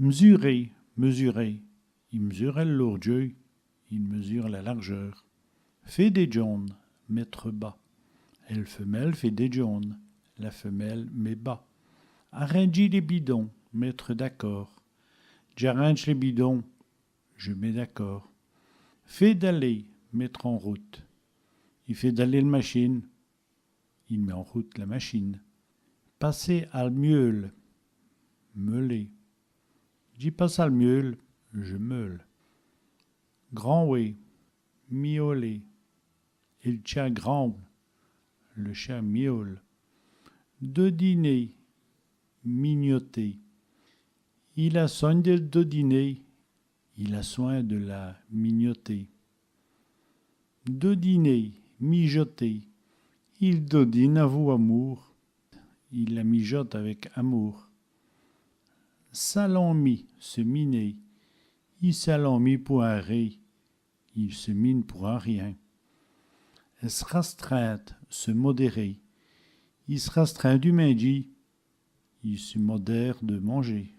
Mesurer, mesurer. Il mesure le lourdeur, il mesure la largeur. Fait des jaunes, mettre bas. Elle femelle fait des jaunes, la femelle met bas. Arranger les bidons, mettre d'accord. J'arrange les bidons, je mets d'accord. Fait d'aller, mettre en route. Il fait d'aller la machine, il met en route la machine. Passer à meule, meuler. J'y passe à meule, je meule. Grand oui, miauler. Il chat grand, le chat miaule. De dîner, mignoter. Il a soin de dîner, il a soin de la mignoter. De dîner, mijoter. Il dodine à vous amour, il la mijote avec amour. Salon-mi, se miner. Il salon-mi pour un ré, il se mine pour un rien. Se rastreinte, se modérer. Il se rastreint du midi, il se modère de manger.